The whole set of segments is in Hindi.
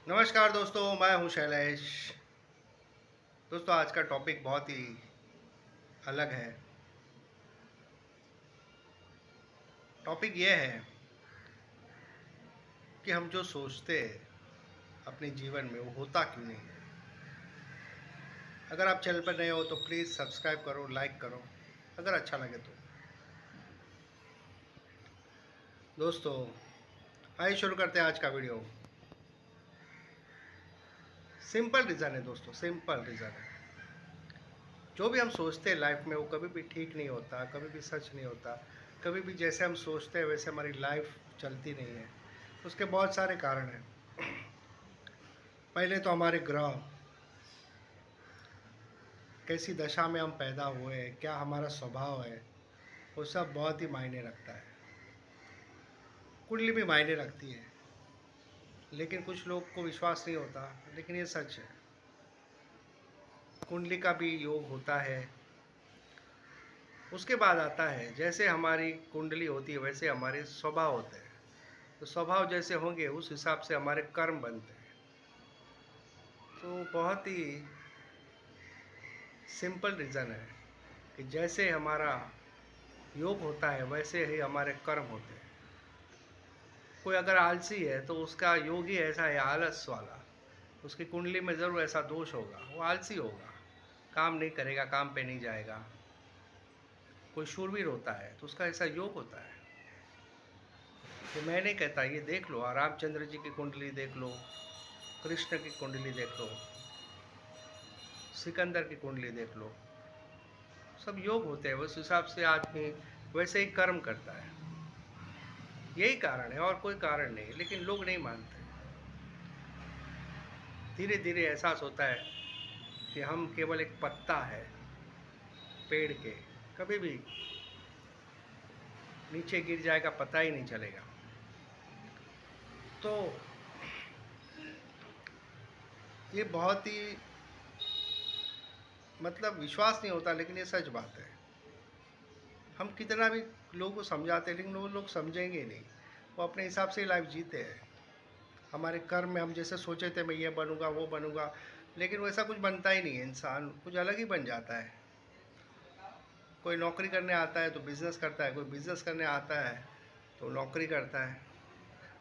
नमस्कार दोस्तों, मैं हूं शैलेश। दोस्तों, आज का टॉपिक बहुत ही अलग है। टॉपिक यह है कि हम जो सोचते हैं अपने जीवन में वो होता क्यों नहीं है। अगर आप चैनल पर नए हो तो प्लीज़ सब्सक्राइब करो, लाइक करो अगर अच्छा लगे तो। दोस्तों, आइए शुरू करते हैं आज का वीडियो। सिंपल रीज़न है दोस्तों, सिंपल रीज़न है। जो भी हम सोचते हैं लाइफ में वो कभी भी ठीक नहीं होता, कभी भी सच नहीं होता। कभी भी जैसे हम सोचते हैं वैसे हमारी लाइफ चलती नहीं है। उसके बहुत सारे कारण हैं। पहले तो हमारे ग्रह, कैसी दशा में हम पैदा हुए हैं, क्या हमारा स्वभाव है, वो सब बहुत ही मायने रखता है। कुंडली भी मायने रखती है, लेकिन कुछ लोग को विश्वास नहीं होता, लेकिन ये सच है। कुंडली का भी योग होता है। उसके बाद आता है, जैसे हमारी कुंडली होती है वैसे हमारे स्वभाव होते हैं। तो स्वभाव जैसे होंगे उस हिसाब से हमारे कर्म बनते हैं। तो बहुत ही सिंपल रीज़न है कि जैसे हमारा योग होता है वैसे ही हमारे कर्म होते हैं। कोई अगर आलसी है तो उसका योग ही ऐसा है, आलस वाला। उसकी कुंडली में ज़रूर ऐसा दोष होगा, वो आलसी होगा, काम नहीं करेगा, काम पे नहीं जाएगा। कोई शूरवीर होता है तो उसका ऐसा योग होता है। तो मैं नहीं कहता, ये देख लो, रामचंद्र जी की कुंडली देख लो, कृष्ण की कुंडली देख लो, सिकंदर की कुंडली देख लो। सब योग होते हैं, उस हिसाब से आदमी वैसे ही कर्म करता है। यही कारण है और कोई कारण नहीं, लेकिन लोग नहीं मानते। धीरे धीरे एहसास होता है कि हम केवल एक पत्ता है पेड़ के, कभी भी नीचे गिर जाएगा पता ही नहीं चलेगा। तो ये बहुत ही मतलब विश्वास नहीं होता, लेकिन ये सच बात है। हम कितना भी लोगों को समझाते हैं लेकिन वो लोग समझेंगे नहीं। वो अपने हिसाब से लाइफ जीते हैं। हमारे कर्म में हम जैसे सोचे थे मैं ये बनूंगा वो बनूंगा, लेकिन वैसा कुछ बनता ही नहीं है। इंसान कुछ अलग ही बन जाता है। कोई नौकरी करने आता है तो बिजनेस करता है, कोई बिजनेस करने आता है तो नौकरी करता है,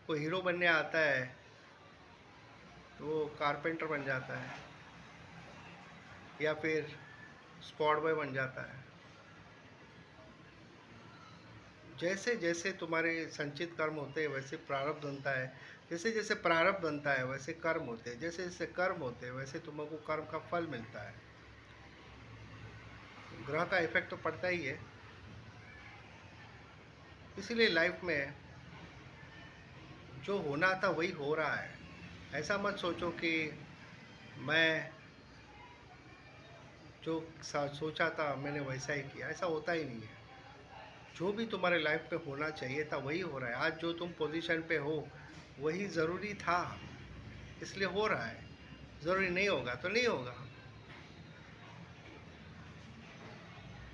कोई हीरो बनने आता है तो वो कारपेंटर बन जाता है, या फिर स्पॉट बॉय बन जाता है। जैसे जैसे तुम्हारे संचित कर्म होते हैं वैसे प्रारब्ध बनता है। जैसे जैसे प्रारब्ध बनता है वैसे कर्म होते हैं। जैसे जैसे कर्म होते हैं वैसे तुमको कर्म का फल मिलता है। ग्रह का इफेक्ट तो पड़ता ही है। इसीलिए लाइफ में जो होना था वही हो रहा है। ऐसा मत सोचो कि मैं जो सोचा था मैंने वैसा ही किया, ऐसा होता ही नहीं है। जो भी तुम्हारे लाइफ में होना चाहिए था वही हो रहा है। आज जो तुम पोजीशन पे हो वही ज़रूरी था, इसलिए हो रहा है। ज़रूरी नहीं होगा तो नहीं होगा।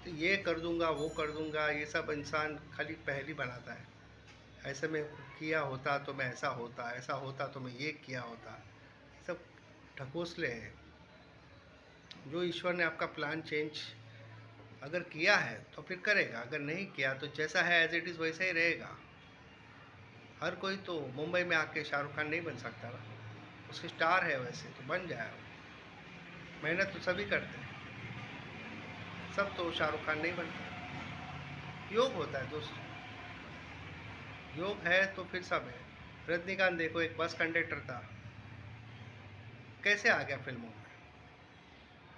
तो ये कर दूंगा वो कर दूंगा, ये सब इंसान खाली पहली बनाता है। ऐसे में किया होता तो मैं ऐसा होता, ऐसा होता तो मैं ये किया होता। सब ढकोसले हैं। जो ईश्वर ने आपका प्लान चेंज अगर किया है तो फिर करेगा, अगर नहीं किया तो जैसा है एज इट इज़ वैसा ही रहेगा। हर कोई तो मुंबई में आके शाहरुख खान नहीं बन सकता ना। उसकी स्टार है वैसे तो बन जाए वो। मेहनत तो सभी करते हैं, सब तो शाहरुख खान नहीं बनता। योग होता है दोस्तों, योग है तो फिर सब है। रजनीकांत देखो, एक बस कंडक्टर था, कैसे आ गया फिल्मों में।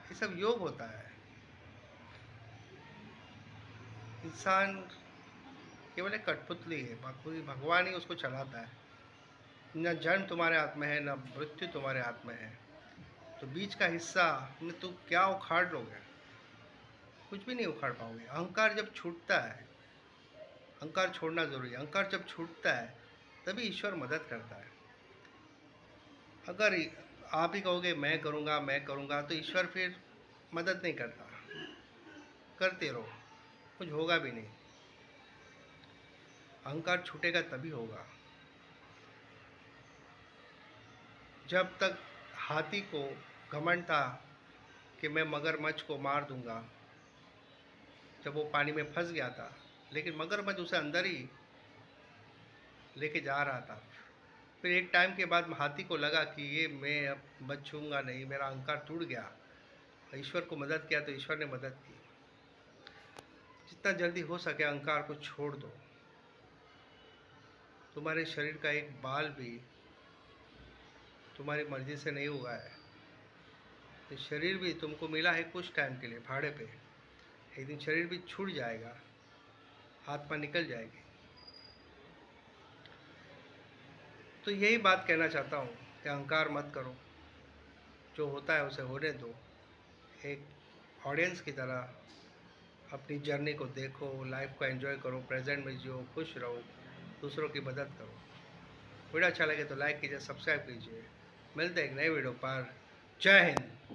ये सब योग होता है। इंसान केवल एक कठपुतली है, बाकी भगवान ही उसको चलाता है। न जन्म तुम्हारे हाथ में है, न मृत्यु तुम्हारे हाथ में है। तो बीच का हिस्सा में तुम क्या उखाड़ लोगे? कुछ भी नहीं उखाड़ पाओगे। अहंकार जब छूटता है, अहंकार छोड़ना जरूरी है। अहंकार जब छूटता है तभी ईश्वर मदद करता है। अगर आप ही कहोगे मैं करूँगा तो ईश्वर फिर मदद नहीं करता। करते रहो, कुछ होगा भी नहीं। अहंकार छूटेगा तभी होगा। जब तक हाथी को घमंड था कि मैं मगरमच्छ को मार दूंगा, जब वो पानी में फंस गया था, लेकिन मगरमच्छ उसे अंदर ही लेके जा रहा था। फिर एक टाइम के बाद हाथी को लगा कि ये मैं अब बचूंगा नहीं, मेरा अहंकार टूट गया। ईश्वर को मदद किया तो ईश्वर ने मदद की। जितना जल्दी हो सके अहंकार को छोड़ दो। तुम्हारे शरीर का एक बाल भी तुम्हारी मर्जी से नहीं हुआ है। ये शरीर भी तुमको मिला है कुछ टाइम के लिए भाड़े पे। एक दिन शरीर भी छूट जाएगा, आत्मा निकल जाएगी। तो यही बात कहना चाहता हूँ कि अहंकार मत करो, जो होता है उसे होने दो। एक ऑडियंस की तरह अपनी जर्नी को देखो, लाइफ को एंजॉय करो, प्रेजेंट में जियो, खुश रहो, दूसरों की मदद करो। वीडियो अच्छा लगे तो लाइक कीजिए, सब्सक्राइब कीजिए। मिलते हैं एक नए वीडियो पर। जय हिंद।